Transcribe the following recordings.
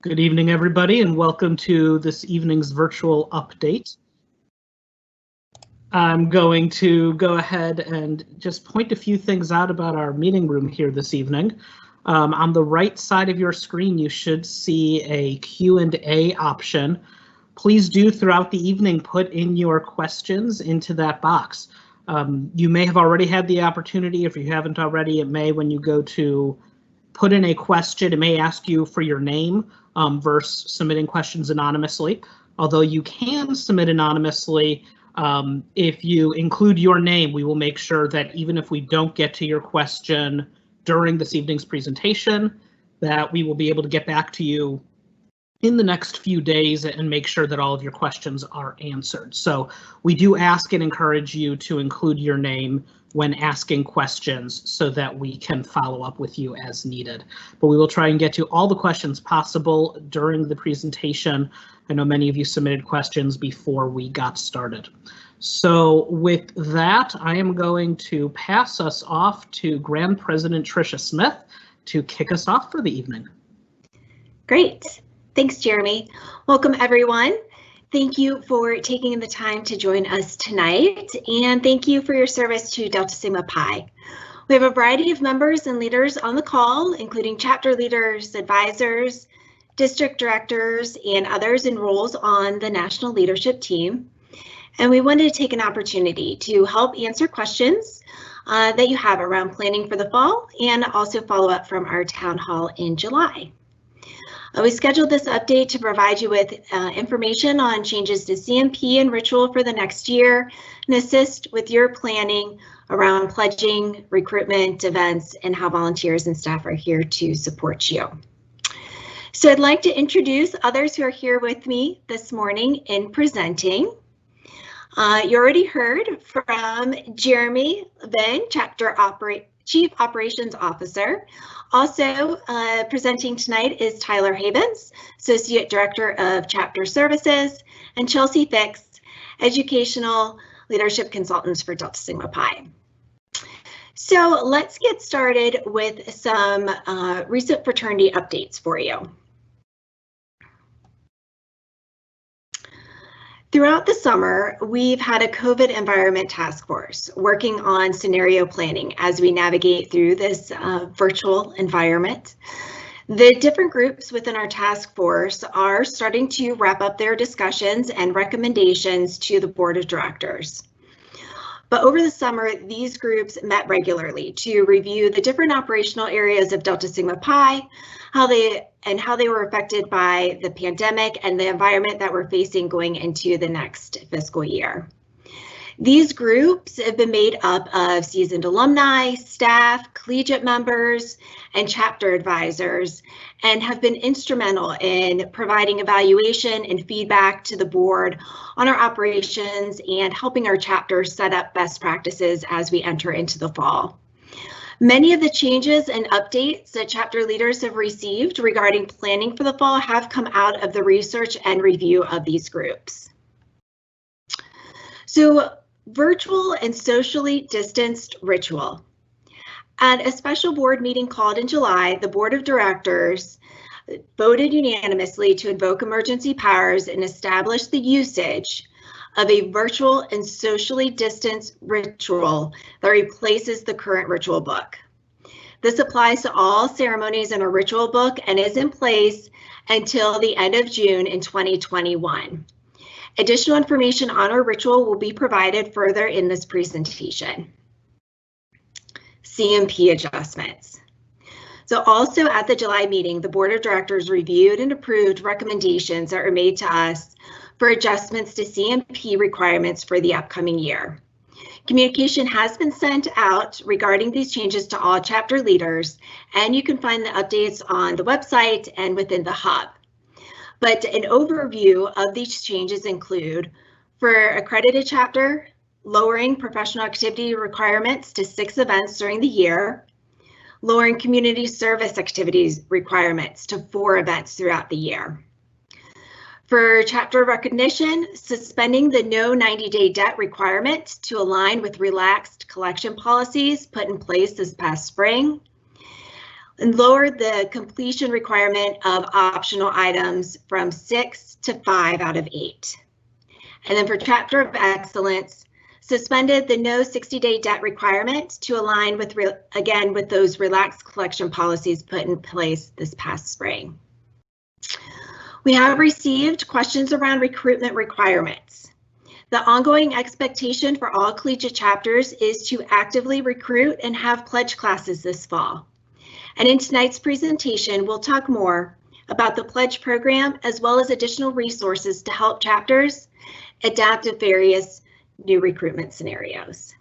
Good evening, everybody, and welcome to this evening's virtual update. I'm going to go ahead and just point a few things out about our meeting room here this evening. On the right side of your screen, you should see a Q&A option. Please do, throughout the evening, put in your questions into that box. You may have already had the opportunity. If you haven't already, it may, when you go to put in a question, it may ask you for your name versus submitting questions anonymously. Although you can submit anonymously, if you include your name, we will make sure that even if we don't get to your question during this evening's presentation, that we will be able to get back to you in the next few days and make sure that all of your questions are answered. So we do ask and encourage you to include your name when asking questions so that we can follow up with you as needed. But we will try and get to all the questions possible during the presentation. I know many of you submitted questions before we got started. So with that, I am going to pass us off to Grand President Tricia Smith to kick us off for the evening. Great. Thanks, Jeremy. Welcome, everyone. Thank you for taking the time to join us tonight, and thank you for your service to Delta Sigma Pi. We have a variety of members and leaders on the call, including chapter leaders, advisors, district directors, and others in roles on the national leadership team. And we wanted to take an opportunity to help answer questions that you have around planning for the fall, and also follow up from our town hall in July. We scheduled this update to provide you with information on changes to CMP and ritual for the next year and assist with your planning around pledging, recruitment, events, and how volunteers and staff are here to support you. So I'd like to introduce others who are here with me this morning in presenting. You already heard from Jeremy Venn, Chief Operations Officer. Also presenting tonight is Tyler Havens, Associate Director of Chapter Services, and Chelsea Fix, Educational Leadership Consultants for Delta Sigma Pi. So let's get started with some recent fraternity updates for you. Throughout the summer, we've had a COVID environment task force working on scenario planning as we navigate through this virtual environment. The different groups within our task force are starting to wrap up their discussions and recommendations to the board of directors. But over the summer, these groups met regularly to review the different operational areas of Delta Sigma Pi, how they were affected by the pandemic and the environment that we're facing going into the next fiscal year. These groups have been made up of seasoned alumni, staff, collegiate members, and chapter advisors, and have been instrumental in providing evaluation and feedback to the board on our operations and helping our chapters set up best practices as we enter into the fall. Many of the changes and updates that chapter leaders have received regarding planning for the fall have come out of the research and review of these groups. So, virtual and socially distanced ritual. At a special board meeting called in July, the board of directors voted unanimously to invoke emergency powers and establish the usage of a virtual and socially distanced ritual that replaces the current ritual book. This applies to all ceremonies in our ritual book and is in place until the end of June in 2021. Additional information on our ritual will be provided further in this presentation. CMP adjustments. So also at the July meeting, the board of directors reviewed and approved recommendations that were made to us for adjustments to CMP requirements for the upcoming year. Communication has been sent out regarding these changes to all chapter leaders, and you can find the updates on the website and within the hub. But an overview of these changes include, for accredited chapter, lowering professional activity requirements to 6 events during the year, lowering community service activities requirements to 4 events throughout the year. For chapter recognition, suspending the no 90-day debt requirement to align with relaxed collection policies put in place this past spring, and lowered the completion requirement of optional items from 6 to 5 out of 8. And then for Chapter of Excellence, suspended the no 60-day debt requirement to align with, again, with those relaxed collection policies put in place this past spring. We have received questions around recruitment requirements. The ongoing expectation for all collegiate chapters is to actively recruit and have pledge classes this fall. And in tonight's presentation, we'll talk more about the pledge program as well as additional resources to help chapters adapt to various new recruitment scenarios.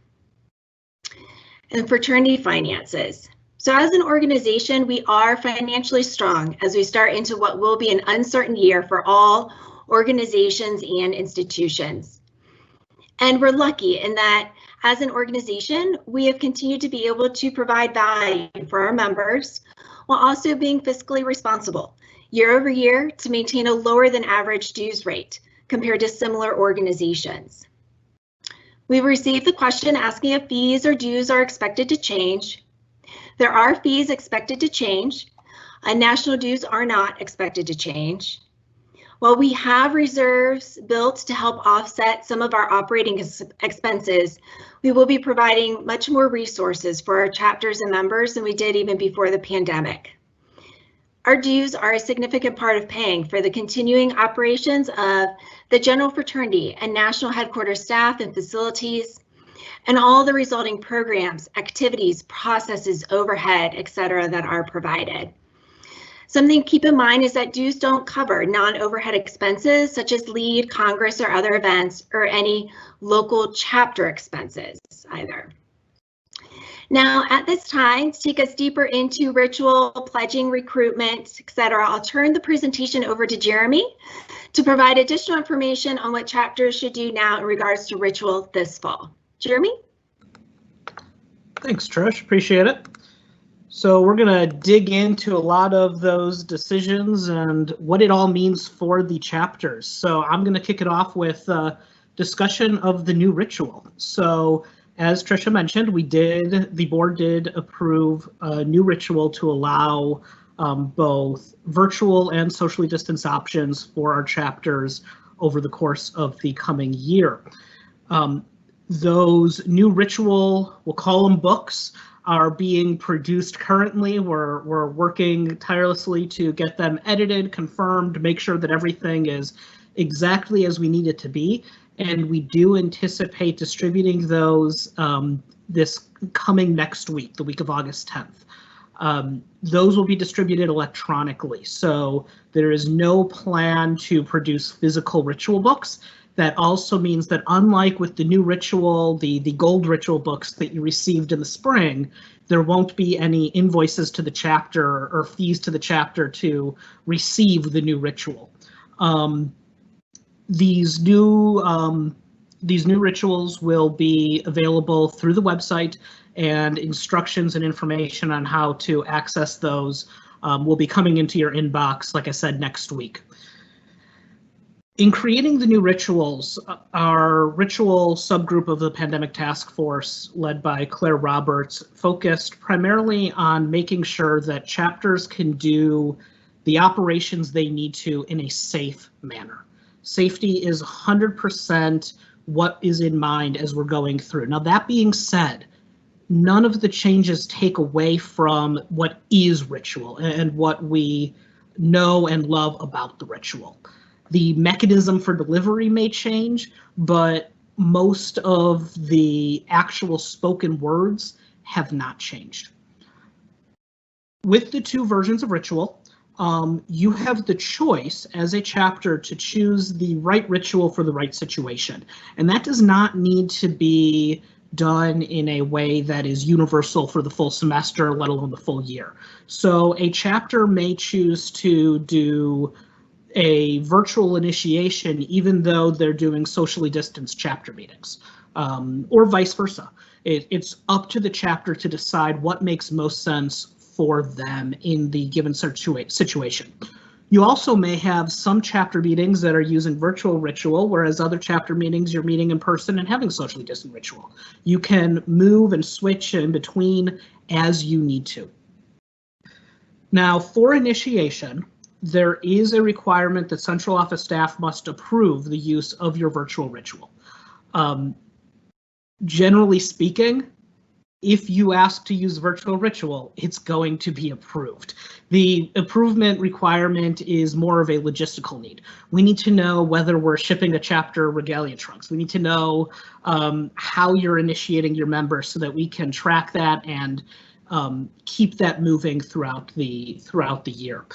And fraternity finances. So as an organization, we are financially strong as we start into what will be an uncertain year for all organizations and institutions. And we're lucky in that as an organization, we have continued to be able to provide value for our members while also being fiscally responsible year over year to maintain a lower than average dues rate compared to similar organizations. We've received the question asking if fees or dues are expected to change. There are fees expected to change, and national dues are not expected to change. While we have reserves built to help offset some of our operating expenses, we will be providing much more resources for our chapters and members than we did even before the pandemic. Our dues are a significant part of paying for the continuing operations of the general fraternity and national headquarters staff and facilities, and all the resulting programs, activities, processes, overhead, etc. that are provided. Something to keep in mind is that dues don't cover non-overhead expenses such as lead, congress, or other events, or any local chapter expenses either. Now, at this time, to take us deeper into ritual, pledging, recruitment, etc., I'll turn the presentation over to Jeremy to provide additional information on what chapters should do now in regards to ritual this fall. Jeremy? Thanks, Trish. Appreciate it. So we're going to dig into a lot of those decisions and what it all means for the chapters. So I'm going to kick it off with a discussion of the new ritual. So as Trisha mentioned, the board did approve a new ritual to allow both virtual and socially distanced options for our chapters over the course of the coming year. Those new ritual, we'll call them books, are being produced currently. We're working tirelessly to get them edited, confirmed, make sure that everything is exactly as we need it to be. And we do anticipate distributing those this coming next week, the week of August 10th. Those will be distributed electronically, so there is no plan to produce physical ritual books. That also means that unlike with the new ritual, the gold ritual books that you received in the spring, there won't be any invoices to the chapter or fees to the chapter to receive the new ritual. These new rituals will be available through the website, and instructions and information on how to access those will be coming into your inbox, like I said, next week. In creating the new rituals, our ritual subgroup of the Pandemic Task Force, led by Claire Roberts, focused primarily on making sure that chapters can do the operations they need to in a safe manner. Safety is 100% what is in mind as we're going through. Now, that being said, none of the changes take away from what is ritual and what we know and love about the ritual. The mechanism for delivery may change, but most of the actual spoken words have not changed. With the two versions of ritual, you have the choice as a chapter to choose the right ritual for the right situation. And that does not need to be done in a way that is universal for the full semester, let alone the full year. So a chapter may choose to do a virtual initiation even though they're doing socially distanced chapter meetings, or vice versa. It's up to the chapter to decide what makes most sense for them in the given situation. You also may have some chapter meetings that are using virtual ritual, whereas other chapter meetings you're meeting in person and having socially distant ritual. You can move and switch in between as you need to. Now, for initiation, there is a requirement that central office staff must approve the use of your virtual ritual. Generally speaking, if you ask to use virtual ritual, it's going to be approved. The approvement requirement is more of a logistical need. We need to know whether we're shipping a chapter regalia trunks. We need to know how you're initiating your members so that we can track that and keep that moving throughout the year.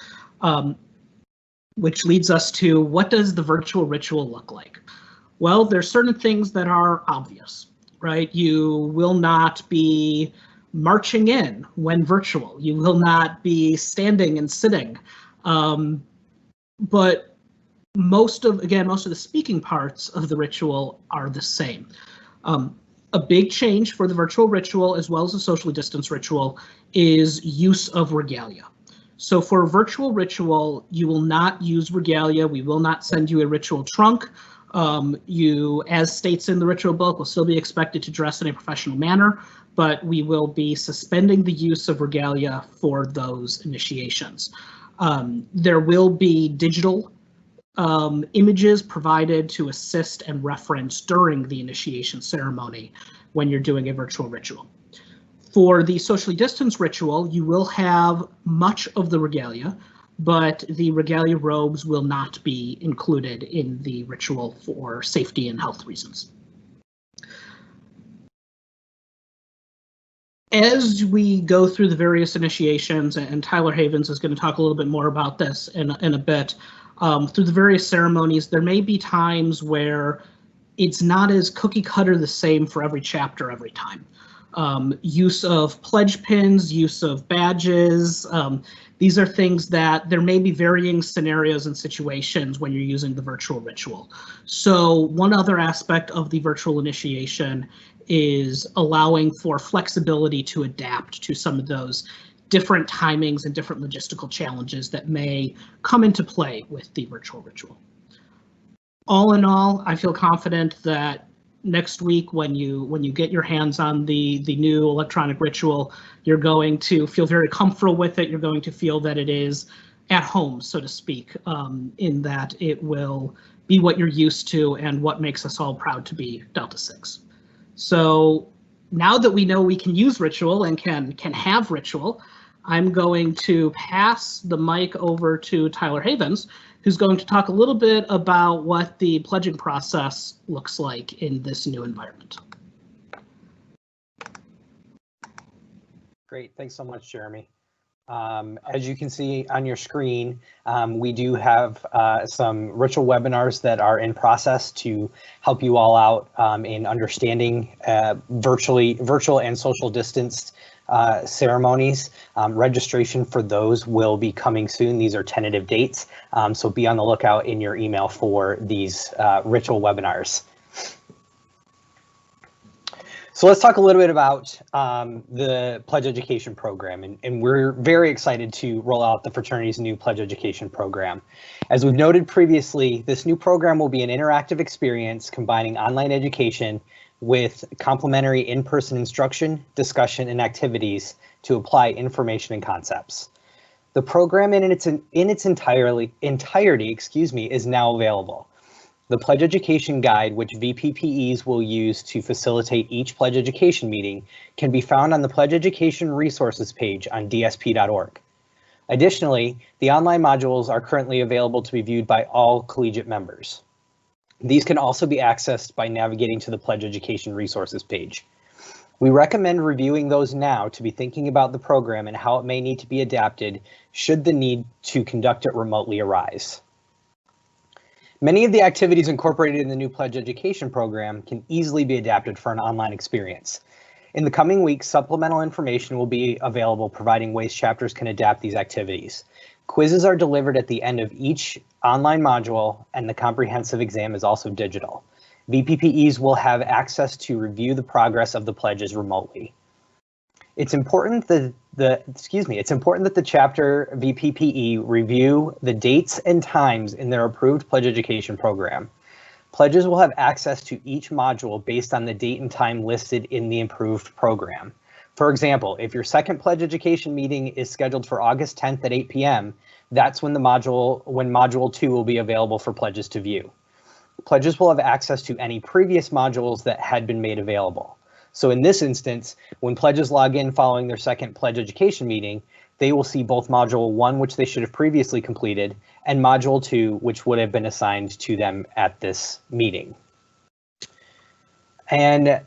Which leads us to, what does the virtual ritual look like? Well, there's certain things that are obvious. Right? You will not be marching in when virtual. You will not be standing and sitting. But most of the speaking parts of the ritual are the same. A big change for the virtual ritual, as well as the socially distanced ritual, is use of regalia. So for a virtual ritual, you will not use regalia. We will not send you a ritual trunk. You, as states in the ritual book, will still be expected to dress in a professional manner, but we will be suspending the use of regalia for those initiations. There will be digital images provided to assist and reference during the initiation ceremony when you're doing a virtual ritual. For the socially distanced ritual, you will have much of the regalia, but the regalia robes will not be included in the ritual for safety and health reasons. As we go through the various initiations, and Tyler Havens is going to talk a little bit more about this in a bit, through the various ceremonies, there may be times where it's not as cookie cutter the same for every chapter every time. Use of pledge pins, use of badges, these are things that there may be varying scenarios and situations when you're using the virtual ritual. So one other aspect of the virtual initiation is allowing for flexibility to adapt to some of those different timings and different logistical challenges that may come into play with the virtual ritual. All in all, I feel confident that next week, when you get your hands on the new electronic ritual, you're going to feel very comfortable with it. You're going to feel that it is at home, so to speak, in that it will be what you're used to and what makes us all proud to be Delta 6. So now that we know we can use ritual and can have ritual, I'm going to pass the mic over to Tyler Havens, who's going to talk a little bit about what the pledging process looks like in this new environment. Great, thanks so much, Jeremy. As you can see on your screen, we do have some ritual webinars that are in process to help you all out in understanding virtual and social distanced ceremonies. Registration for those will be coming soon. These are tentative dates, so be on the lookout in your email for these ritual webinars. So let's talk a little bit about the Pledge Education program, and we're very excited to roll out the fraternity's new Pledge Education program. As we've noted previously, this new program will be an interactive experience combining online education with complementary in-person instruction, discussion, and activities to apply information and concepts. The program in its entirety, is now available. The Pledge Education Guide, which VPPEs will use to facilitate each Pledge Education meeting, can be found on the Pledge Education Resources page on dsp.org. Additionally, the online modules are currently available to be viewed by all collegiate members. These can also be accessed by navigating to the Pledge Education Resources page. We recommend reviewing those now to be thinking about the program and how it may need to be adapted should the need to conduct it remotely arise. Many of the activities incorporated in the new Pledge Education program can easily be adapted for an online experience. In the coming weeks, supplemental information will be available providing ways chapters can adapt these activities. Quizzes are delivered at the end of each online module, and the comprehensive exam is also digital. VPPEs will have access to review the progress of the pledges remotely. It's important that the chapter VPPE review the dates and times in their approved Pledge Education program. Pledges will have access to each module based on the date and time listed in the approved program. For example, if your second pledge education meeting is scheduled for August 10th at 8 p.m., that's when module 2 will be available for pledges to view. Pledges will have access to any previous modules that had been made available. So in this instance, when pledges log in following their second pledge education meeting, they will see both module 1, which they should have previously completed, and module 2, which would have been assigned to them at this meeting. And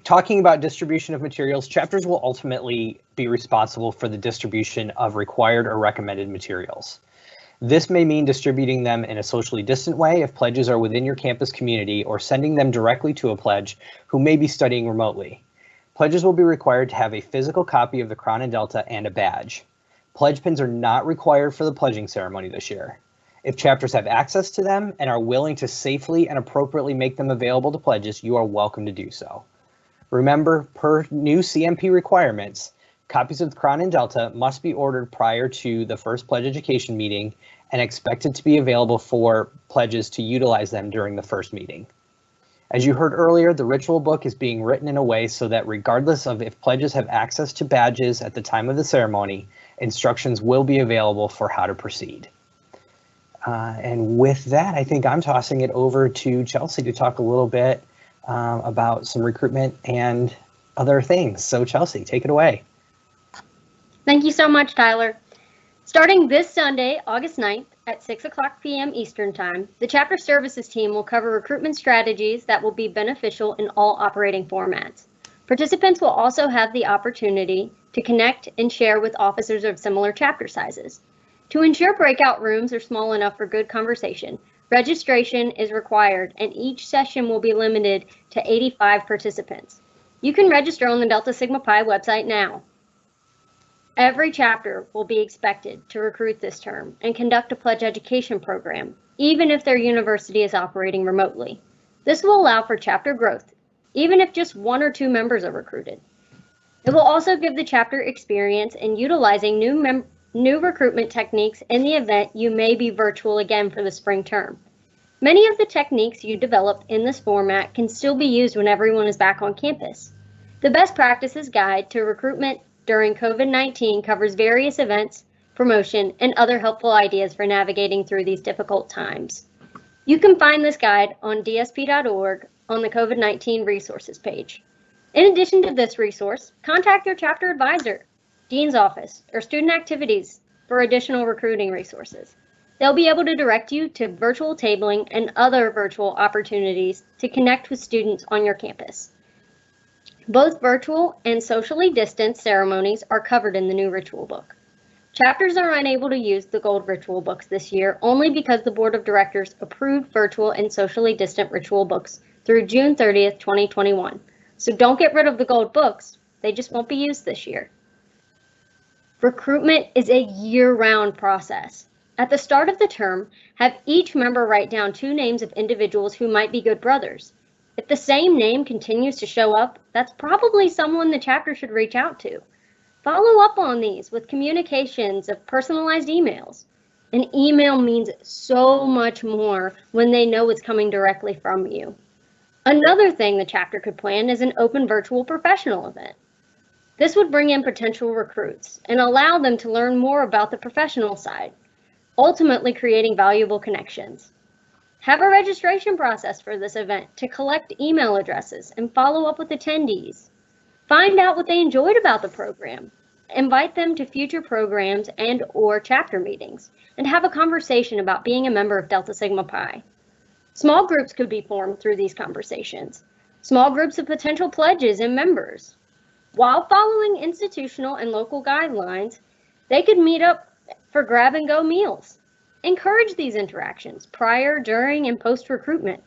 talking about distribution of materials, chapters will ultimately be responsible for the distribution of required or recommended materials. This may mean distributing them in a socially distant way if pledges are within your campus community, or sending them directly to a pledge who may be studying remotely. Pledges will be required to have a physical copy of the Crown and Delta and a badge. Pledge pins are not required for the pledging ceremony this year. If chapters have access to them and are willing to safely and appropriately make them available to pledges, you are welcome to do so. Remember, per new CMP requirements, copies of the Crown and Delta must be ordered prior to the first pledge education meeting and expected to be available for pledges to utilize them during the first meeting. As you heard earlier, the ritual book is being written in a way so that regardless of if pledges have access to badges at the time of the ceremony, instructions will be available for how to proceed. And with that, I think I'm tossing it over to Chelsea to talk a little bit about some recruitment and other things. So Chelsea, take it away. Thank you so much, Tyler. Starting this Sunday, August 9th at 6 o'clock p.m. Eastern Time, the Chapter Services team will cover recruitment strategies that will be beneficial in all operating formats. Participants will also have the opportunity to connect and share with officers of similar chapter sizes. To ensure breakout rooms are small enough for good conversation, registration is required, and each session will be limited to 85 participants. You can register on the Delta Sigma Pi website now. Every chapter will be expected to recruit this term and conduct a pledge education program, even if their university is operating remotely. This will allow for chapter growth, even if just 1 or 2 members are recruited. It will also give the chapter experience in utilizing new recruitment techniques in the event you may be virtual again for the spring term. Many of the techniques you developed in this format can still be used when everyone is back on campus. The Best Practices Guide to Recruitment during COVID-19 covers various events, promotion, and other helpful ideas for navigating through these difficult times. You can find this guide on dsp.org on the COVID-19 resources page. In addition to this resource, contact your chapter advisor, dean's office, or student activities for additional recruiting resources. They'll be able to direct you to virtual tabling and other virtual opportunities to connect with students on your campus. Both virtual and socially distanced ceremonies are covered in the new ritual book. Chapters are unable to use the gold ritual books this year only because the Board of Directors approved virtual and socially distant ritual books through June 30th, 2021. So don't get rid of the gold books, they just won't be used this year. Recruitment is a year-round process. At the start of the term, have each member write down 2 names of individuals who might be good brothers. If the same name continues to show up, that's probably someone the chapter should reach out to. Follow up on these with communications of personalized emails. An email means so much more when they know it's coming directly from you. Another thing the chapter could plan is an open virtual professional event. This would bring in potential recruits and allow them to learn more about the professional side, ultimately creating valuable connections. Have a registration process for this event to collect email addresses and follow up with attendees. Find out what they enjoyed about the program. Invite them to future programs and/or chapter meetings, and have a conversation about being a member of Delta Sigma Pi. Small groups could be formed through these conversations. Small groups of potential pledges and members. While following institutional and local guidelines, they could meet up for grab-and-go meals. Encourage these interactions prior, during, and post-recruitment.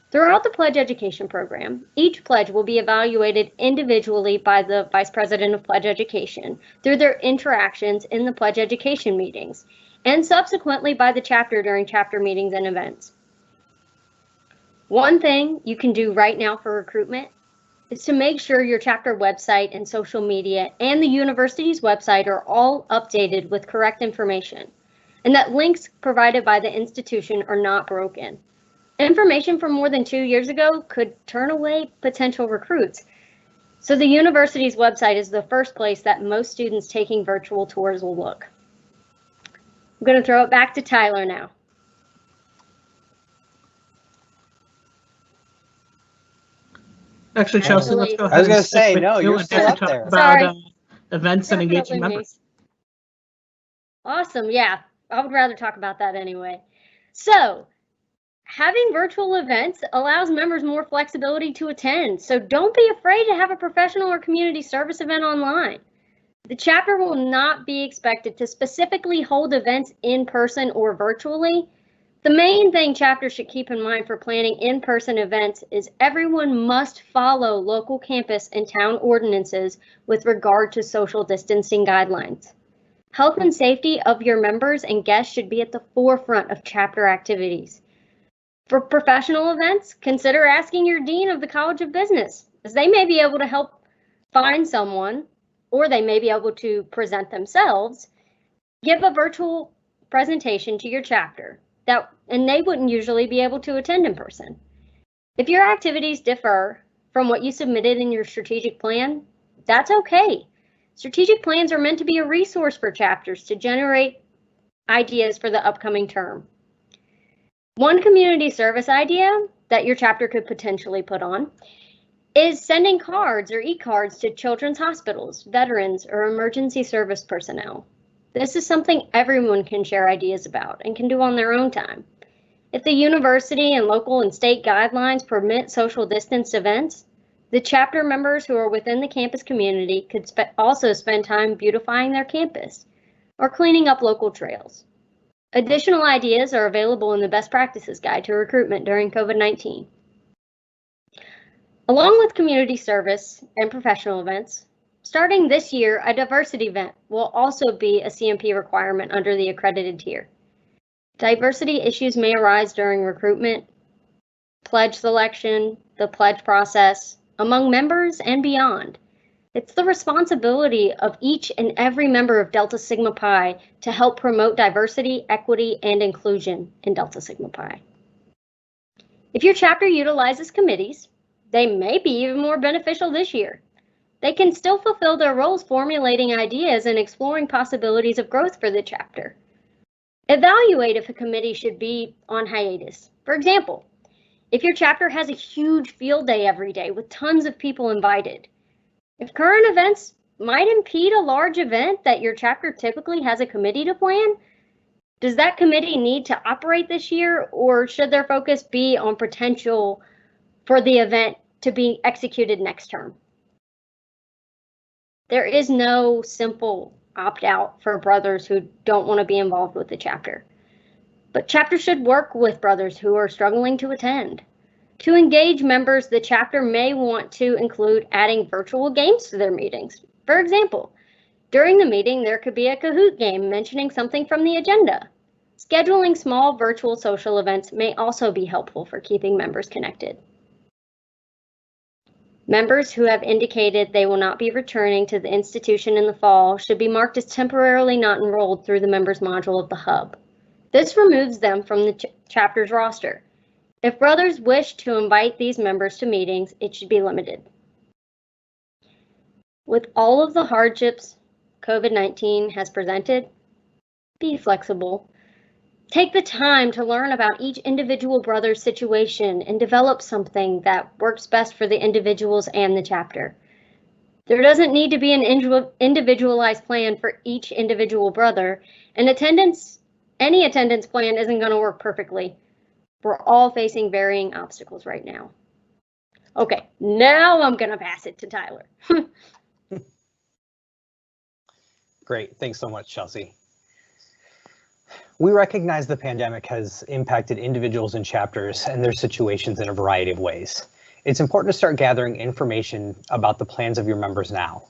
Throughout the pledge education program, each pledge will be evaluated individually by the Vice President of Pledge Education through their interactions in the pledge education meetings, and subsequently by the chapter during chapter meetings and events. One thing you can do right now for recruitment is to make sure your chapter website and social media and the university's website are all updated with correct information, and that links provided by the institution are not broken. Information from more than 2 years ago could turn away potential recruits. So the university's website is the first place that most students taking virtual tours will look. I'm going to throw it back to Tyler now. Actually, Chelsea, let's go ahead. I was going and to say, stick with no, you you're and still up talk there. about Sorry. events and engaging Definitely me. members. Awesome. Yeah, I would rather talk about that anyway. So having virtual events allows members more flexibility to attend. So don't be afraid to have a professional or community service event online. The chapter will not be expected to specifically hold events in person or virtually. The main thing chapters should keep in mind for planning in-person events is everyone must follow local campus and town ordinances with regard to social distancing guidelines. Health and safety of your members and guests should be at the forefront of chapter activities. For professional events, consider asking your dean of the College of Business, as they may be able to help find someone, or they may be able to present themselves, give a virtual presentation to your chapter, and they wouldn't usually be able to attend in person. If your activities differ from what you submitted in your strategic plan, that's okay. Strategic plans are meant to be a resource for chapters to generate ideas for the upcoming term. One community service idea that your chapter could potentially put on is sending cards or e-cards to children's hospitals, veterans, or emergency service personnel. This is something everyone can share ideas about and can do on their own time. If the university and local and state guidelines permit social distance events, the chapter members who are within the campus community could also spend time beautifying their campus or cleaning up local trails. Additional ideas are available in the Best Practices Guide to Recruitment during COVID-19. Along with community service and professional events, starting this year, a diversity event will also be a CMP requirement under the accredited tier. Diversity issues may arise during recruitment, pledge selection, the pledge process, among members and beyond. It's the responsibility of each and every member of Delta Sigma Pi to help promote diversity, equity, and inclusion in Delta Sigma Pi. If your chapter utilizes committees, they may be even more beneficial this year. They can still fulfill their roles formulating ideas and exploring possibilities of growth for the chapter. Evaluate if a committee should be on hiatus. For example, if your chapter has a huge field day every day with tons of people invited, if current events might impede a large event that your chapter typically has a committee to plan, does that committee need to operate this year, or should their focus be on potential for the event to be executed next term? There is no simple opt-out for brothers who don't want to be involved with the chapter. But chapters should work with brothers who are struggling to attend. To engage members, the chapter may want to include adding virtual games to their meetings. For example, during the meeting, there could be a Kahoot game mentioning something from the agenda. Scheduling small virtual social events may also be helpful for keeping members connected. Members who have indicated they will not be returning to the institution in the fall should be marked as temporarily not enrolled through the members module of the hub. This removes them from the chapter's roster. If brothers wish to invite these members to meetings, it should be limited. With all of the hardships COVID-19 has presented, be flexible. Take the time to learn about each individual brother's situation and develop something that works best for the individuals and the chapter. There doesn't need to be an individualized plan for each individual brother, and any attendance plan isn't going to work perfectly. We're all facing varying obstacles right now. Okay, now I'm going to pass it to Tyler. Great, thanks so much, Chelsea. We recognize the pandemic has impacted individuals and chapters and their situations in a variety of ways. It's important to start gathering information about the plans of your members now.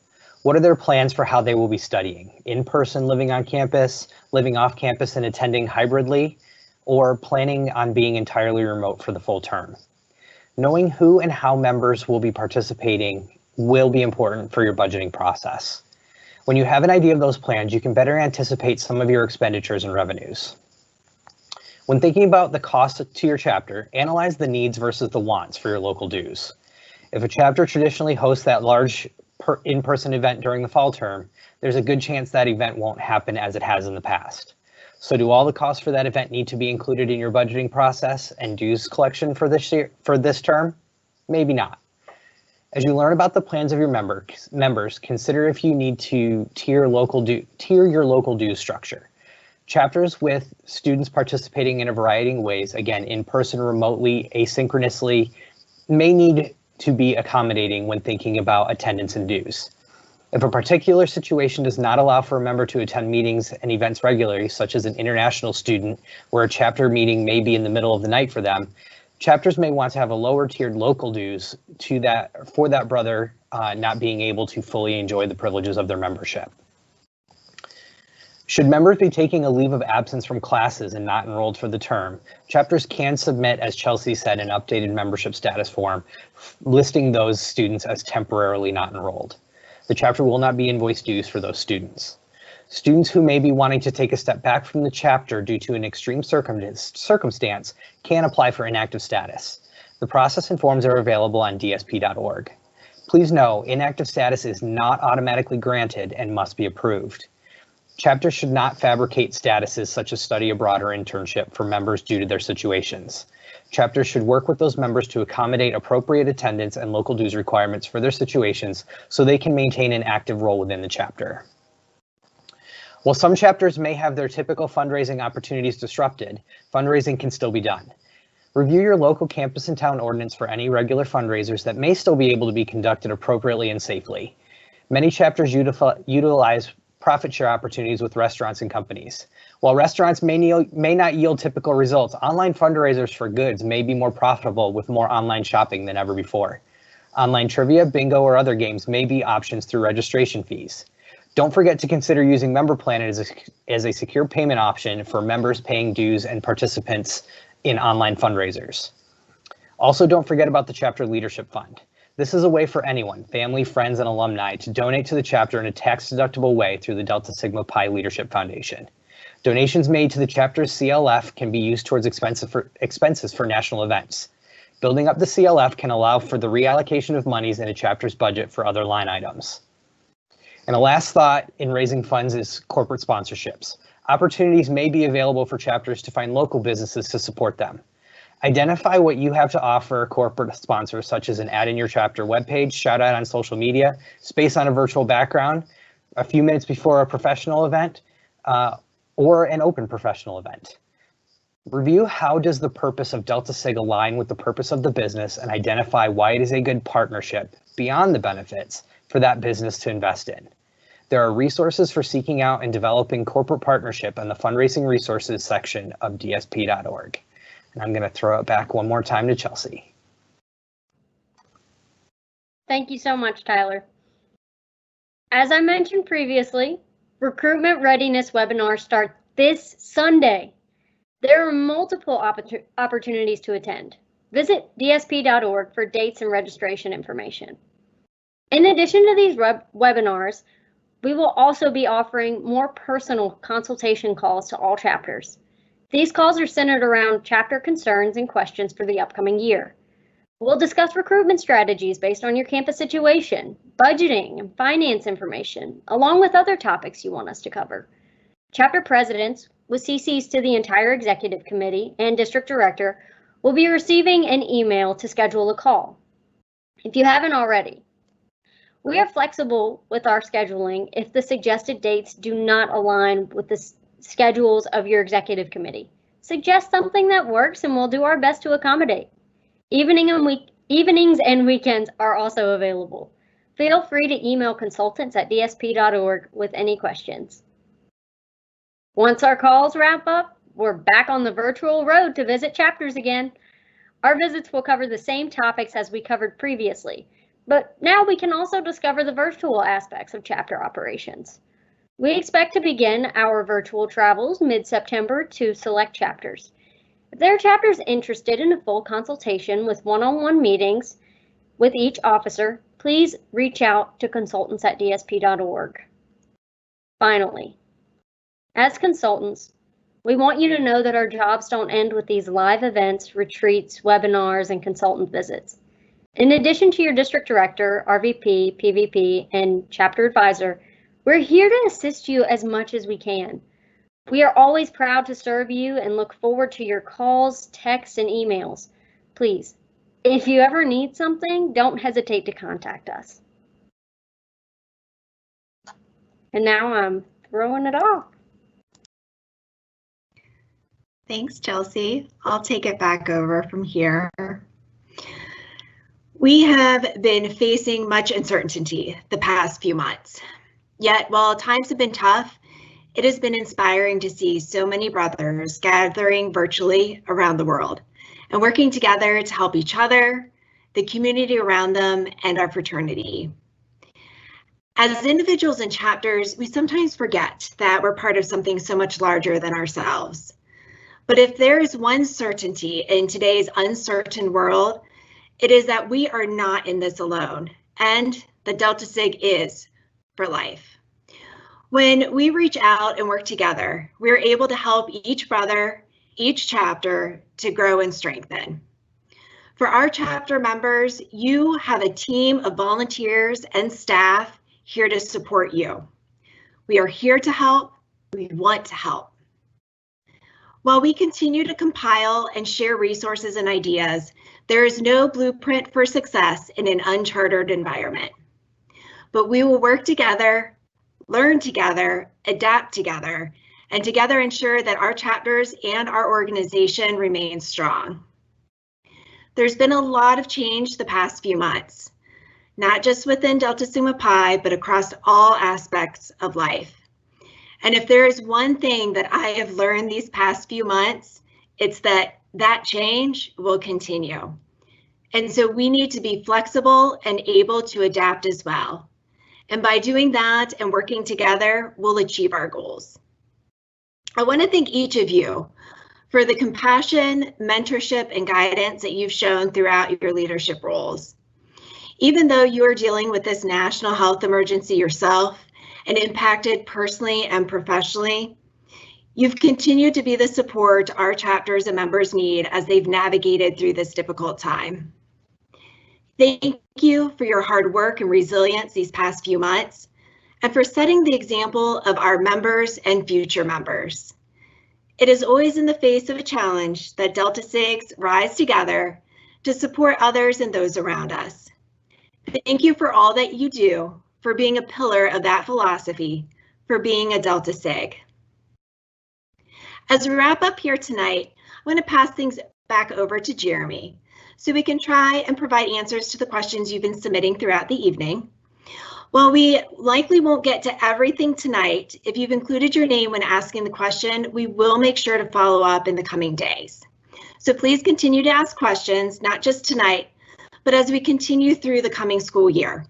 What are their plans for how they will be studying? In person, living on campus, living off campus and attending hybridly, or planning on being entirely remote for the full term? Knowing who and how members will be participating will be important for your budgeting process. When you have an idea of those plans, you can better anticipate some of your expenditures and revenues. When thinking about the cost to your chapter, analyze the needs versus the wants for your local dues. If a chapter traditionally hosts that large in-person event during the fall term, there's a good chance that event won't happen as it has in the past. So do all the costs for that event need to be included in your budgeting process and dues collection for this term? Maybe not. As you learn about the plans of your members, consider if you need to tier your local dues structure. Chapters with students participating in a variety of ways, again, in person, remotely, asynchronously, may need to be accommodating when thinking about attendance and dues. If a particular situation does not allow for a member to attend meetings and events regularly, such as an international student where a chapter meeting may be in the middle of the night for them, chapters may want to have a lower tiered local dues for that brother not being able to fully enjoy the privileges of their membership. Should members be taking a leave of absence from classes and not enrolled for the term, chapters can submit, as Chelsea said, an updated membership status form listing those students as temporarily not enrolled. The chapter will not be invoiced dues for those students. Students who may be wanting to take a step back from the chapter due to an extreme circumstance can apply for inactive status. The process and forms are available on dsp.org. Please know, inactive status is not automatically granted and must be approved. Chapters should not fabricate statuses such as study abroad or internship for members due to their situations. Chapters should work with those members to accommodate appropriate attendance and local dues requirements for their situations so they can maintain an active role within the chapter. While some chapters may have their typical fundraising opportunities disrupted, fundraising can still be done. Review your local campus and town ordinance for any regular fundraisers that may still be able to be conducted appropriately and safely. Many chapters utilize profit share opportunities with restaurants and companies. While restaurants may not yield typical results, online fundraisers for goods may be more profitable with more online shopping than ever before. Online trivia, bingo, or other games may be options through registration fees. Don't forget to consider using Member Plan as a secure payment option for members paying dues and participants in online fundraisers. Also, don't forget about the Chapter Leadership Fund. This is a way for anyone, family, friends, and alumni to donate to the chapter in a tax-deductible way through the Delta Sigma Pi Leadership Foundation. Donations made to the chapter's CLF can be used towards expenses for national events. Building up the CLF can allow for the reallocation of monies in a chapter's budget for other line items. And a last thought in raising funds is corporate sponsorships. Opportunities may be available for chapters to find local businesses to support them. Identify what you have to offer corporate sponsors, such as an ad in your chapter webpage, shout out on social media, space on a virtual background, a few minutes before a professional event, or an open professional event. Review how does the purpose of Delta Sig align with the purpose of the business and identify why it is a good partnership beyond the benefits for that business to invest in. There are resources for seeking out and developing corporate partnership in the fundraising resources section of dsp.org. And I'm going to throw it back one more time to Chelsea. Thank you so much, Tyler. As I mentioned previously, Recruitment Readiness webinars start this Sunday. There are multiple opportunities to attend. Visit dsp.org for dates and registration information. In addition to these webinars, we will also be offering more personal consultation calls to all chapters. These calls are centered around chapter concerns and questions for the upcoming year. We'll discuss recruitment strategies based on your campus situation, budgeting and finance information, along with other topics you want us to cover. Chapter presidents, with CCs to the entire executive committee and district director, will be receiving an email to schedule a call. If you haven't already, we are flexible with our scheduling if the suggested dates do not align with the schedules of your executive committee. Suggest something that works and we'll do our best to accommodate. Evenings and weekends are also available. Feel free to email consultants at dsp.org with any questions. Once our calls wrap up, we're back on the virtual road to visit chapters again. Our visits will cover the same topics as we covered previously, but now we can also discover the virtual aspects of chapter operations. We expect to begin our virtual travels mid-September to select chapters. If there are chapters interested in a full consultation with one-on-one meetings with each officer, please reach out to consultants at dsp.org. Finally, as consultants, we want you to know that our jobs don't end with these live events, retreats, webinars, and consultant visits. In addition to your district director, RVP, PVP, and chapter advisor, we're here to assist you as much as we can. We are always proud to serve you and look forward to your calls, texts, and emails. Please, if you ever need something, don't hesitate to contact us. And now I'm throwing it off. Thanks, Chelsea. I'll take it back over from here. We have been facing much uncertainty the past few months. Yet, while times have been tough, it has been inspiring to see so many brothers gathering virtually around the world and working together to help each other, the community around them, and our fraternity. As individuals and chapters, we sometimes forget that we're part of something so much larger than ourselves. But if there is one certainty in today's uncertain world, it is that we are not in this alone, and the Delta Sig is for life. When we reach out and work together, we're able to help each brother, each chapter to grow and strengthen. For our chapter members, you have a team of volunteers and staff here to support you. We are here to help. We want to help. While we continue to compile and share resources and ideas, there is no blueprint for success in an uncharted environment. But we will work together, learn together, adapt together, and together ensure that our chapters and our organization remain strong. There's been a lot of change the past few months, not just within Delta Sigma Pi, but across all aspects of life. And if there is one thing that I have learned these past few months, it's that change will continue. And so we need to be flexible and able to adapt as well. And by doing that and working together, we'll achieve our goals. I want to thank each of you for the compassion, mentorship, and guidance that you've shown throughout your leadership roles. Even though you are dealing with this national health emergency yourself and impacted personally and professionally, you've continued to be the support our chapters and members need as they've navigated through this difficult time. Thank you for your hard work and resilience these past few months, and for setting the example of our members and future members. It is always in the face of a challenge that Delta Sigs rise together to support others and those around us. Thank you for all that you do, for being a pillar of that philosophy, for being a Delta Sig. As we wrap up here tonight, I'm going to pass things back over to Jeremy so we can try and provide answers to the questions you've been submitting throughout the evening. While we likely won't get to everything tonight, if you've included your name when asking the question, we will make sure to follow up in the coming days. So please continue to ask questions, not just tonight, but as we continue through the coming school year.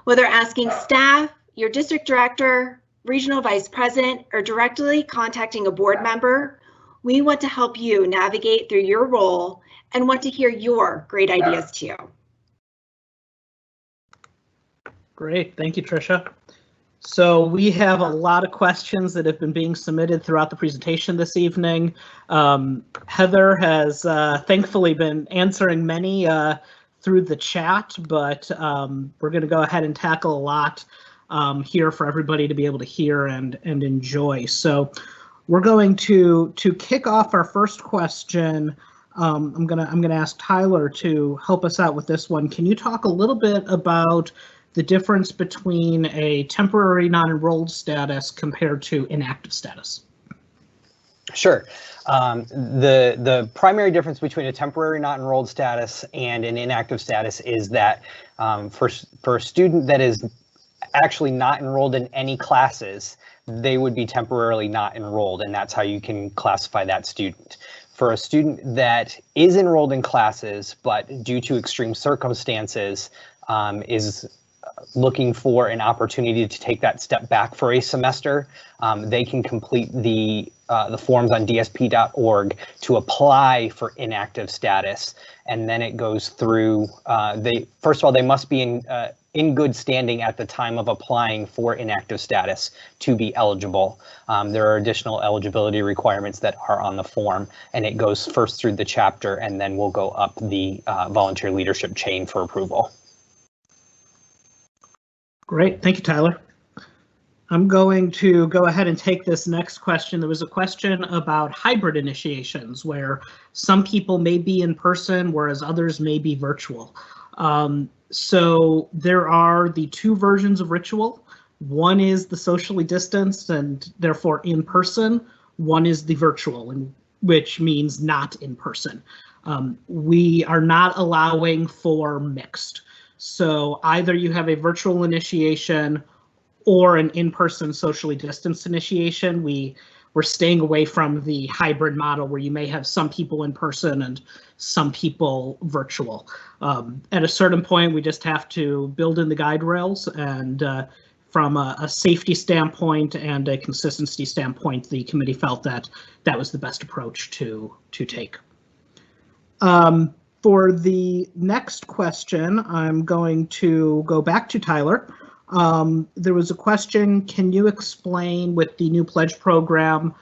Whether asking staff, your district director, regional vice president, or directly contacting a board member, we want to help you navigate through your role and want to hear your great ideas too. Great, thank you, Tricia. So we have a lot of questions that have been being submitted throughout the presentation this evening. Heather has thankfully been answering many through the chat, but we're going to go ahead and tackle a lot here for everybody to be able to hear and enjoy. So we're going to kick off our first question. I'm gonna ask Tyler to help us out with this one. Can you talk a little bit about the difference between a temporary non-enrolled status compared to inactive status? Sure. The primary difference between a temporary not enrolled status and an inactive status is that for a student that is actually not enrolled in any classes, they would be temporarily not enrolled, and that's how you can classify that student. For a student that is enrolled in classes, but due to extreme circumstances is looking for an opportunity to take that step back for a semester, they can complete the forms on dsp.org to apply for inactive status, and then it goes through. First of all, they must be in good standing at the time of applying for inactive status to be eligible. There are additional eligibility requirements that are on the form, and it goes first through the chapter and then will go up the volunteer leadership chain for approval. Great, thank you, Tyler. I'm going to go ahead and take this next question. There was a question about hybrid initiations where some people may be in person, whereas others may be virtual. So there are the two versions of ritual. One is the socially distanced and therefore in person. One is the virtual, which means not in person. We are not allowing for mixed. So either you have a virtual initiation or an in-person socially distanced initiation. We're staying away from the hybrid model where you may have some people in person and some people virtual. At a certain point, we just have to build in the guide rails, and from a safety standpoint and a consistency standpoint, the committee felt that that was the best approach to take. For the next question, I'm going to go back to Tyler. There was a question, can you explain with the new pledge program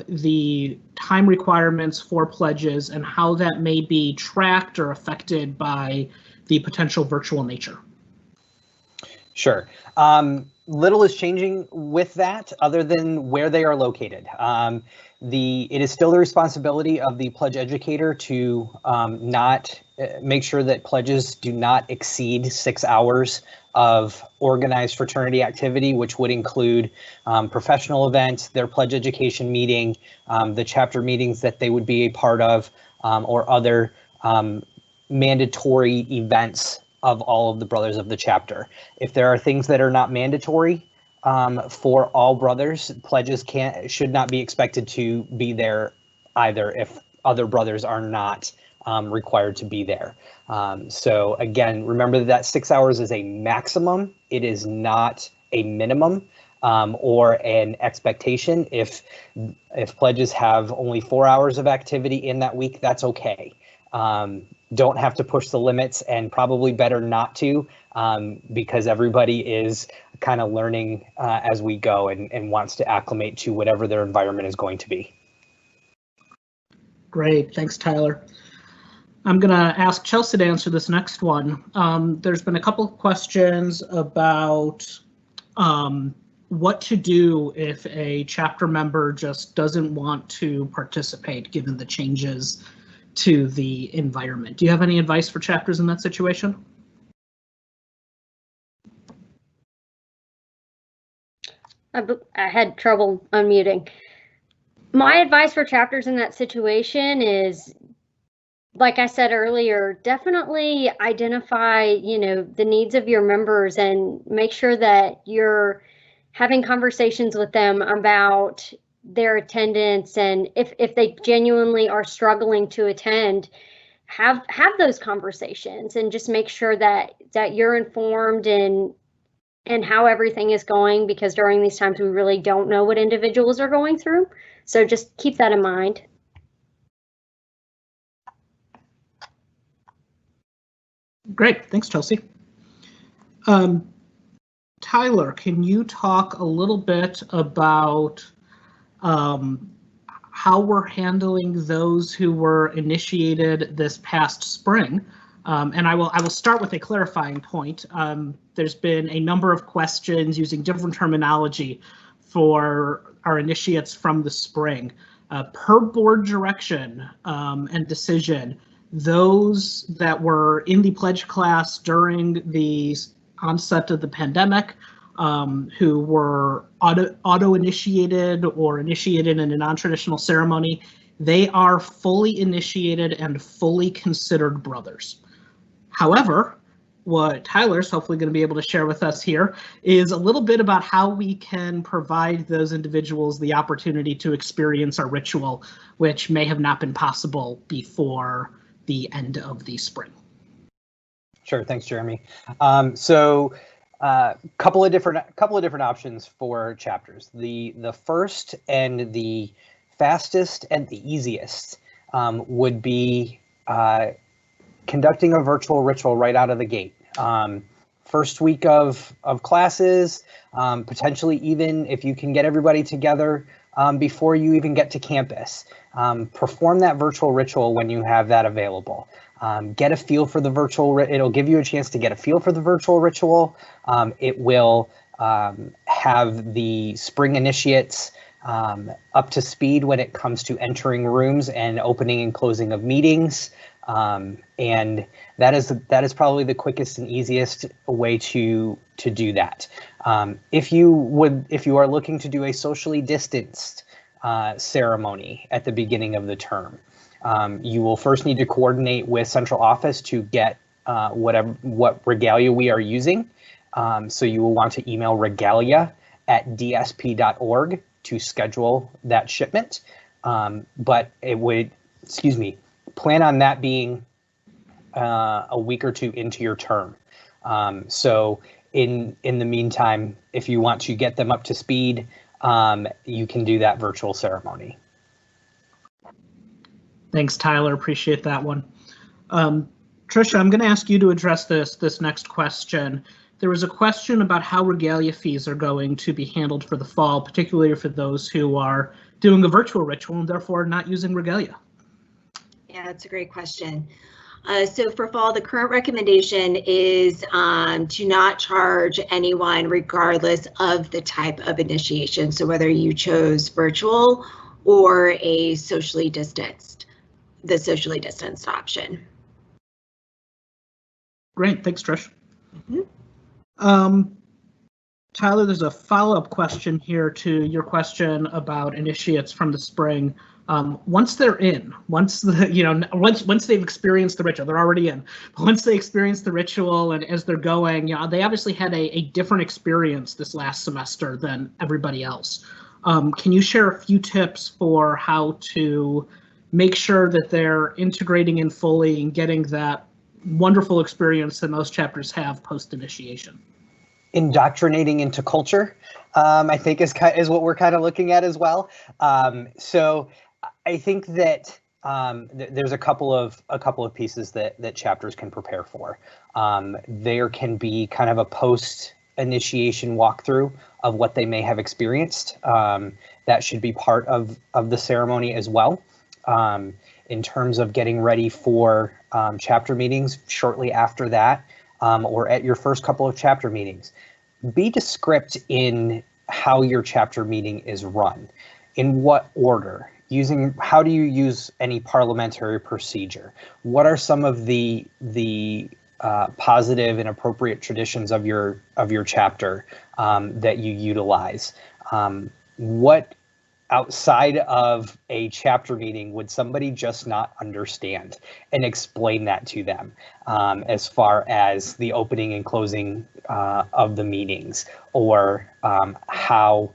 the time requirements for pledges and how that may be tracked or affected by the potential virtual nature? Sure. Little is changing with that other than where they are located. It is still the responsibility of the pledge educator to make sure that pledges do not exceed 6 hours of organized fraternity activity, which would include professional events, their pledge education meeting, the chapter meetings that they would be a part of, or other mandatory events of all of the brothers of the chapter. If there are things that are not mandatory for all brothers, pledges should not be expected to be there either if other brothers are not required to be there. So again, remember that 6 hours is a maximum. It is not a minimum or an expectation. If pledges have only 4 hours of activity in that week, that's okay. Don't have to push the limits, and probably better not to, because everybody is kind of learning as we go and wants to acclimate to whatever their environment is going to be. Great, thanks, Tyler. I'm going to ask Chelsea to answer this next one. There's been a couple of questions about what to do if a chapter member just doesn't want to participate given the changes to the environment. Do you have any advice for chapters in that situation? I had trouble unmuting. My advice for chapters in that situation is, like I said earlier, definitely identify, the needs of your members and make sure that you're having conversations with them about their attendance, and if they genuinely are struggling to attend, have those conversations and just make sure that you're informed and how everything is going, because during these times we really don't know what individuals are going through. So just keep that in mind. Great, thanks, Chelsea. Tyler, can you talk a little bit about how we're handling those who were initiated this past spring? And I will start with a clarifying point. There's been a number of questions using different terminology for our initiates from the spring. Per board direction and decision, those that were in the pledge class during the onset of the pandemic, who were auto-initiated or initiated in a non-traditional ceremony, they are fully initiated and fully considered brothers. However, what Tyler's hopefully going to be able to share with us here is a little bit about how we can provide those individuals the opportunity to experience our ritual, which may have not been possible before the end of the spring. Sure, thanks, Jeremy. Couple of different options for chapters. The first and the fastest and the easiest would be conducting a virtual ritual right out of the gate. first week of classes, potentially even if you can get everybody together before you even get to campus. Perform that virtual ritual when you have that available. Get a feel for the virtual, it'll give you a chance to get a feel for the virtual ritual. It will have the spring initiates up to speed when it comes to entering rooms and opening and closing of meetings. And that is probably the quickest and easiest way to do that. If you are looking to do a socially distanced ceremony at the beginning of the term, you will first need to coordinate with central office to get what regalia we are using. So you will want to email regalia@dsp.org to schedule that shipment. But it would, plan on that being a week or two into your term. So in the meantime, if you want to get them up to speed, you can do that virtual ceremony. Thanks, Tyler. Appreciate that one. Tricia, I'm going to ask you to address this next question. There was a question about how regalia fees are going to be handled for the fall, particularly for those who are doing a virtual ritual and therefore not using regalia. Yeah, that's a great question. So for fall, the current recommendation is to not charge anyone regardless of the type of initiation. So whether you chose virtual or the socially distanced option. Great, thanks, Trish. Mm-hmm. Tyler, there's a follow-up question here to your question about initiates from the spring. Once they're in, once they've experienced the ritual, they're already in. But once they experience the ritual and as they're going, they obviously had a different experience this last semester than everybody else. Can you share a few tips for how to make sure that they're integrating in fully and getting that wonderful experience that most chapters have post-initiation? Indoctrinating into culture, I think is what we're kind of looking at as well. So I think that there's a couple of pieces that chapters can prepare for. There can be kind of a post-initiation walkthrough of what they may have experienced. That should be part of the ceremony as well. In terms of getting ready for chapter meetings shortly after that, or at your first couple of chapter meetings, be descript in how your chapter meeting is run, in what order, how do you use any parliamentary procedure, what are some of the positive and appropriate traditions of your chapter that you utilize, what outside of a chapter meeting would somebody just not understand, and explain that to them, as far as the opening and closing of the meetings, or how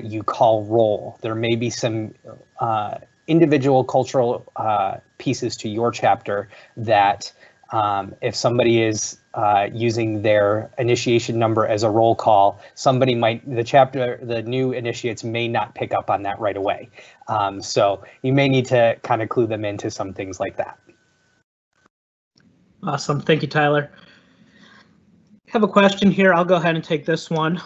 you call roll. There may be some individual cultural pieces to your chapter that if somebody is using their initiation number as a roll call, the new initiates may not pick up on that right away. So you may need to kind of clue them into some things like that. Awesome, thank you, Tyler. I have a question here. I'll go ahead and take this one.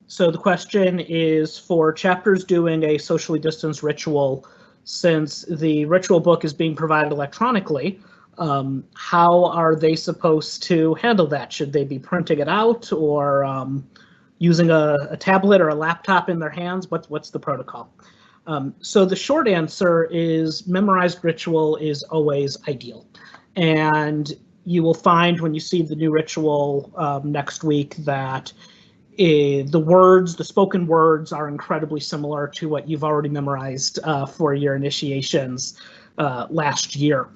So the question is for chapters doing a socially distanced ritual, since the ritual book is being provided electronically, how are they supposed to handle that? Should they be printing it out or using a tablet or a laptop in their hands? What's the protocol? So the short answer is memorized ritual is always ideal. And you will find when you see the new ritual next week that the spoken words are incredibly similar to what you've already memorized for your initiations last year.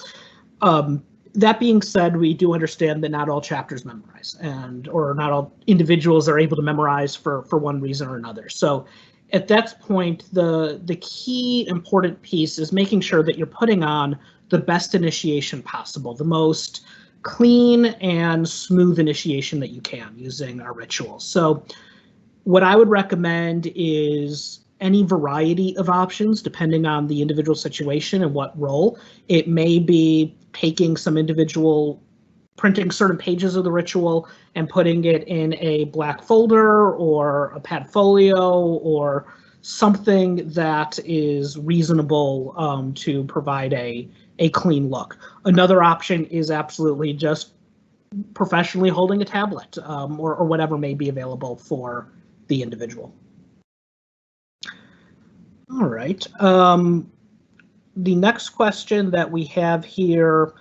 That being said, we do understand that not all chapters memorize, or not all individuals are able to memorize for one reason or another. So at that point, the key important piece is making sure that you're putting on the best initiation possible, the most clean and smooth initiation that you can using our rituals. So what I would recommend is any variety of options depending on the individual situation and what role. It may be taking some individual printing certain pages of the ritual and putting it in a black folder or a padfolio or something that is reasonable to provide a clean look. Another option is absolutely just professionally holding a tablet or whatever may be available for the individual. All right. The next question that we have here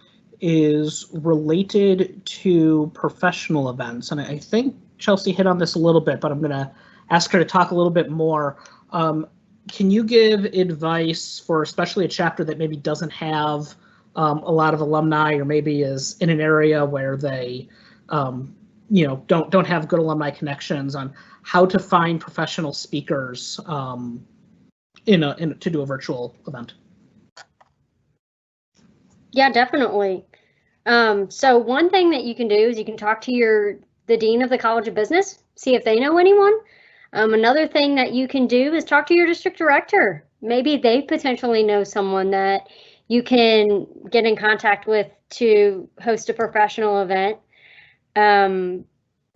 is related to professional events. And I think Chelsea hit on this a little bit, but I'm going to ask her to talk a little bit more. Can you give advice for especially a chapter that maybe doesn't have a lot of alumni, or maybe is in an area where they don't have good alumni connections, on how to find professional speakers to do a virtual event? Yeah, definitely. So one thing that you can do is you can talk to the dean of the College of Business, see if they know anyone. Another thing that you can do is talk to your district director. Maybe they potentially know someone that you can get in contact with to host a professional event.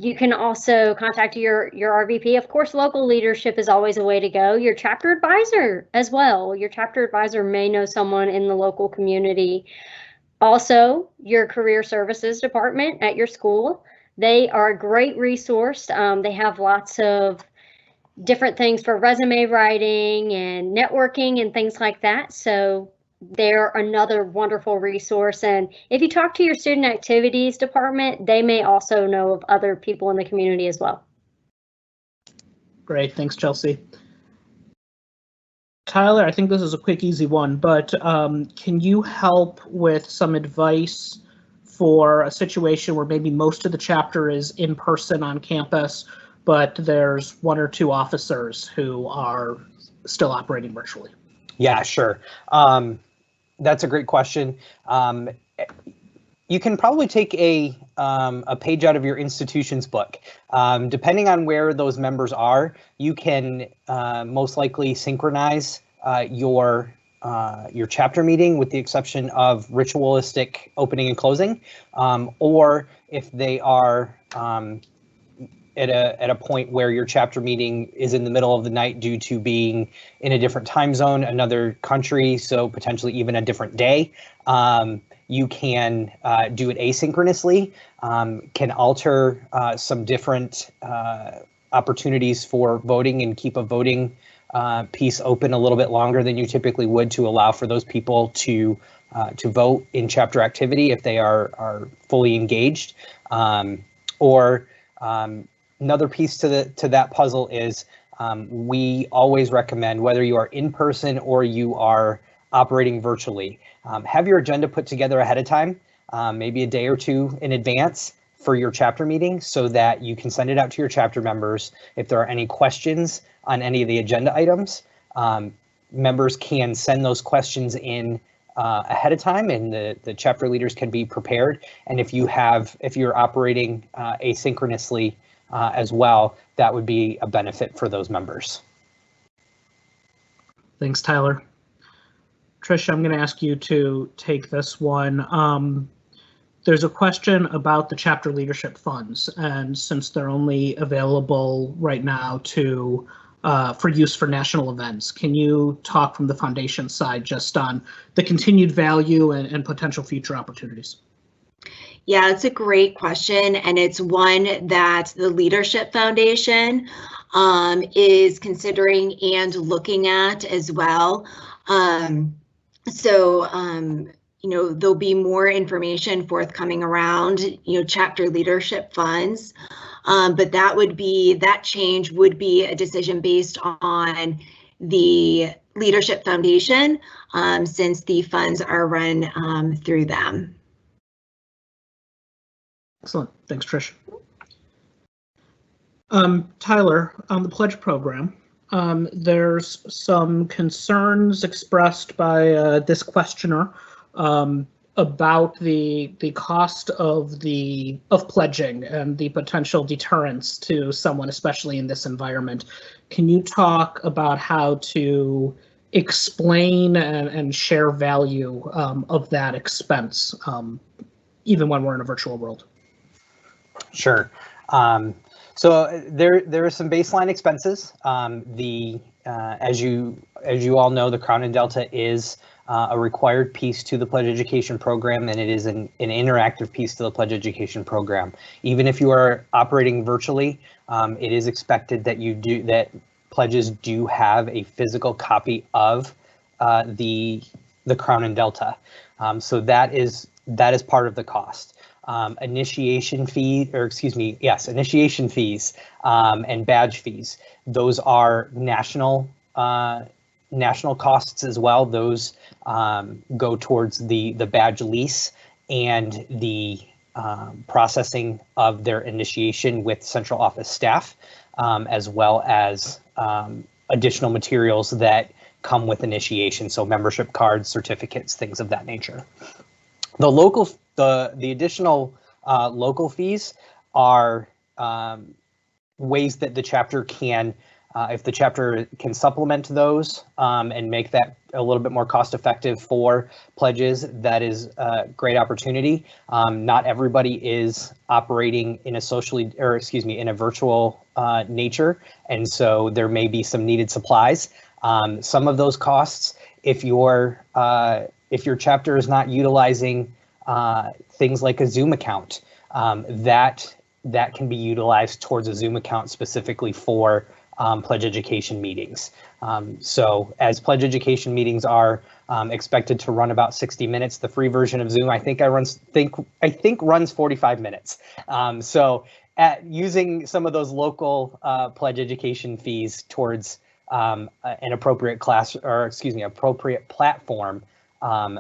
You can also contact your RVP. Of course, local leadership is always a way to go. Your chapter advisor as well. Your chapter advisor may know someone in the local community. Also, your career services department at your school. They are a great resource. They have lots of different things for resume writing and networking and things like that. So they're another wonderful resource. And if you talk to your student activities department, they may also know of other people in the community as well. Great, thanks, Chelsea. Tyler, I think this is a quick, easy one, but can you help with some advice for a situation where maybe most of the chapter is in person on campus, but there's one or two officers who are still operating virtually? Yeah, sure. That's a great question. You can probably take a page out of your institution's book. Depending on where those members are, you can most likely synchronize your chapter meeting, with the exception of ritualistic opening and closing, or if they are at a point where your chapter meeting is in the middle of the night due to being in a different time zone, another country, so potentially even a different day. You can do it asynchronously, can alter some different opportunities for voting and keep a voting piece open a little bit longer than you typically would, to allow for those people to vote in chapter activity if they are fully engaged. Another piece to that puzzle is we always recommend, whether you are in person or you are operating virtually, have your agenda put together ahead of time, maybe a day or two in advance for your chapter meeting, so that you can send it out to your chapter members. If there are any questions on any of the agenda items, members can send those questions in ahead of time, and the chapter leaders can be prepared. And if you're operating asynchronously as well, that would be a benefit for those members. Thanks, Tyler. Tricia, I'm going to ask you to take this one. There's a question about the chapter leadership funds, and since they're only available right now for use for national events, can you talk from the foundation side just on the continued value and potential future opportunities? Yeah, it's a great question, and it's one that the Leadership Foundation is considering and looking at as well. There'll be more information forthcoming around, chapter leadership funds, but that change would be a decision based on the Leadership Foundation, since the funds are run through them. Excellent. Thanks, Trish. Tyler, on the pledge program, there's some concerns expressed by this questioner about the cost of pledging and the potential deterrence to someone, especially in this environment. Can you talk about how to explain and share value of that expense? even when we're in a virtual world. Sure. So there are some baseline expenses. As you all know, the Crown and Delta is a required piece to the Pledge Education program, and it is an interactive piece to the Pledge Education program. Even if you are operating virtually, it is expected that pledges do have a physical copy of the Crown and Delta. So that is part of the cost. Initiation fees and badge fees. Those are national costs as well. Those go towards the badge lease and the processing of their initiation with central office staff, as well as additional materials that come with initiation, so membership cards, certificates, things of that nature. The additional local fees are ways that the chapter can, if the chapter can supplement those and make that a little bit more cost effective for pledges, that is a great opportunity. Not everybody is operating in a virtual nature, and so there may be some needed supplies. Some of those costs, if your chapter is not utilizing things like a Zoom account, that can be utilized towards a Zoom account specifically for Pledge Education meetings. So as Pledge Education meetings are expected to run about 60 minutes, the free version of Zoom I think runs 45 minutes. So using some of those local Pledge Education fees towards an appropriate appropriate platform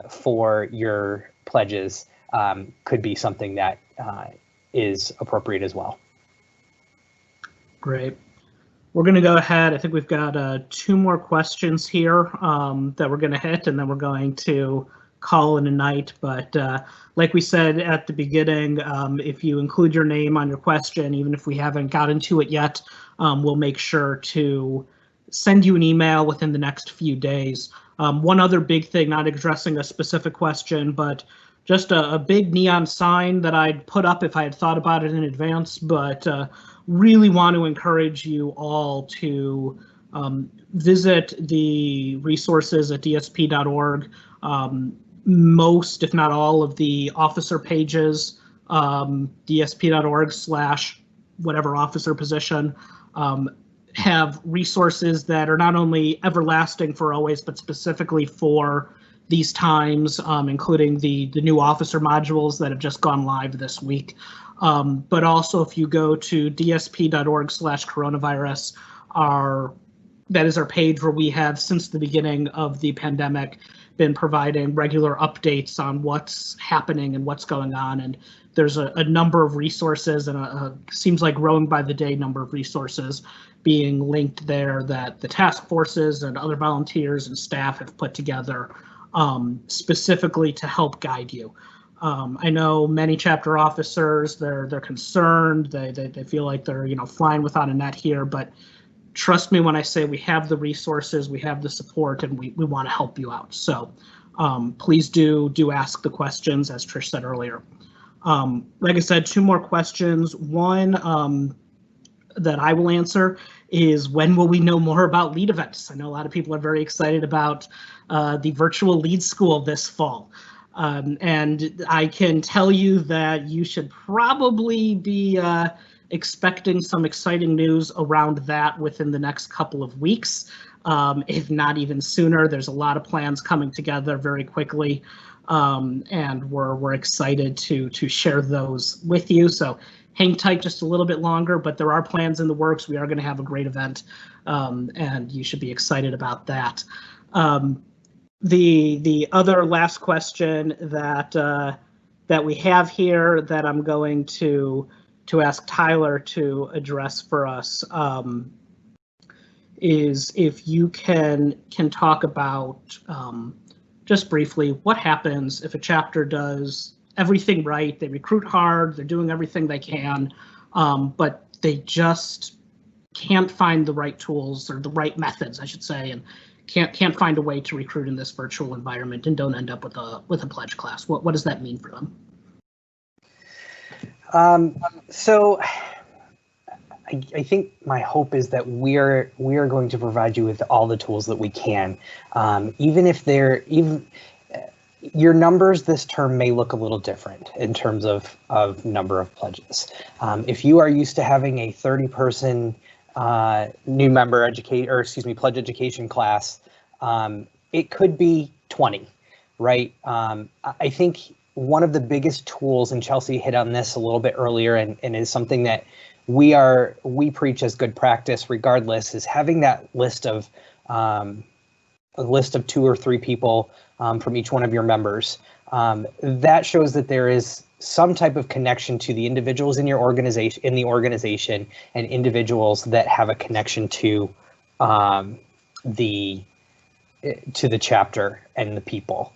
for your pledges could be something that is appropriate as well. Great. We're going to go ahead. I think we've got 2 more questions here that we're going to hit, and then we're going to call it a night. But like we said at the beginning, if you include your name on your question, even if we haven't gotten to it yet, we'll make sure to send you an email within the next few days. One other big thing, not addressing a specific question, but just a big neon sign that I'd put up if I had thought about it in advance, but really want to encourage you all to visit the resources at dsp.org. Most, if not all, of the officer pages, dsp.org/whatever officer position, have resources that are not only everlasting for always, but specifically for these times, including the new officer modules that have just gone live this week. But also, if you go to dsp.org/coronavirus, that is our page where we have, since the beginning of the pandemic, been providing regular updates on what's happening and what's going on. And there's a number of resources, and seems like growing by the day number of resources being linked there that the task forces and other volunteers and staff have put together specifically to help guide you. I know many chapter officers, they're concerned, they feel like they're flying without a net here, but trust me when I say we have the resources, we have the support, and we want to help you out. So please do ask the questions, as Trish said earlier. Like I said, 2 more questions. One that I will answer is, when will we know more about lead events? I know a lot of people are very excited about the virtual lead school this fall. And I can tell you that you should probably be expecting some exciting news around that within the next couple of weeks, if not even sooner. There's a lot of plans coming together very quickly, and we're excited to share those with you. So hang tight just a little bit longer, but there are plans in the works. We are going to have a great event, and you should be excited about that. The other last question that we have here that I'm going to ask Tyler to address for us is if you can talk about just briefly what happens if a chapter does everything right, they recruit hard, they're doing everything they can, but they just can't find the right tools, or the right methods, I should say, and can't find a way to recruit in this virtual environment and don't end up with a pledge class. What does that mean for them? So I think my hope is that we are going to provide you with all the tools that we can, even if your numbers this term may look a little different in terms of number of pledges. If you are used to having a 30-person new member pledge education class, it could be 20, right? I think one of the biggest tools, and Chelsea hit on this a little bit earlier, and is something that we preach as good practice regardless, is having that list of a list of 2 or 3 people from each one of your members. That shows that there is some type of connection to the individuals in your organization, and individuals that have a connection to the chapter and the people.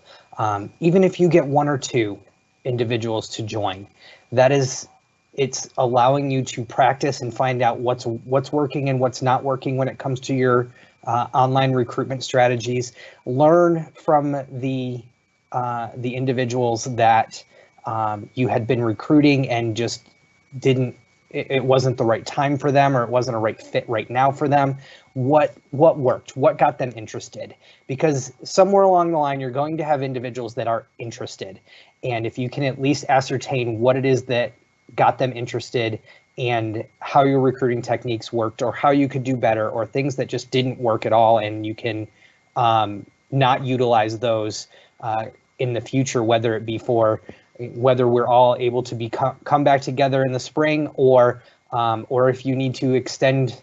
Even if you get 1 or 2 individuals to join, it's allowing you to practice and find out what's working and what's not working when it comes to your online recruitment strategies. Learn from the individuals that you had been recruiting and just it wasn't the right time for them, or it wasn't a right fit right now for them. What worked? What got them interested? Because somewhere along the line, you're going to have individuals that are interested. And if you can at least ascertain what it is that got them interested and how your recruiting techniques worked, or how you could do better, or things that just didn't work at all, and you can not utilize those in the future, whether we're all able to come back together in the spring, or if you need to extend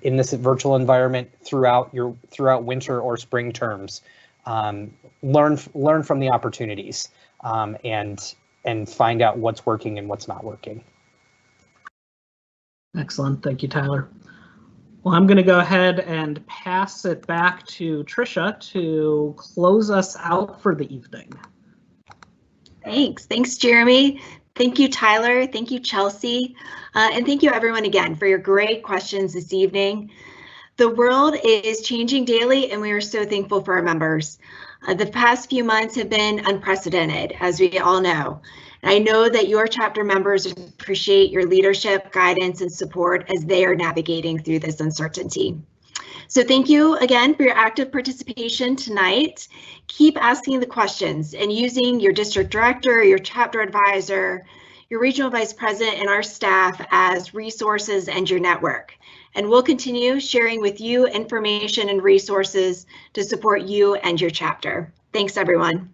in this virtual environment throughout winter or spring terms. Learn from the opportunities, and find out what's working and what's not working. Excellent. Thank you, Tyler. Well, I'm going to go ahead and pass it back to Tricia to close us out for the evening. Thanks, Jeremy. Thank you, Tyler. Thank you, Chelsea. And thank you, everyone, again, for your great questions this evening. The world is changing daily, and we are so thankful for our members. The past few months have been unprecedented, as we all know. And I know that your chapter members appreciate your leadership, guidance, and support as they are navigating through this uncertainty. So thank you again for your active participation tonight. Keep asking the questions and using your district director, your chapter advisor, your regional vice president, and our staff as resources and your network. And we'll continue sharing with you information and resources to support you and your chapter. Thanks, everyone.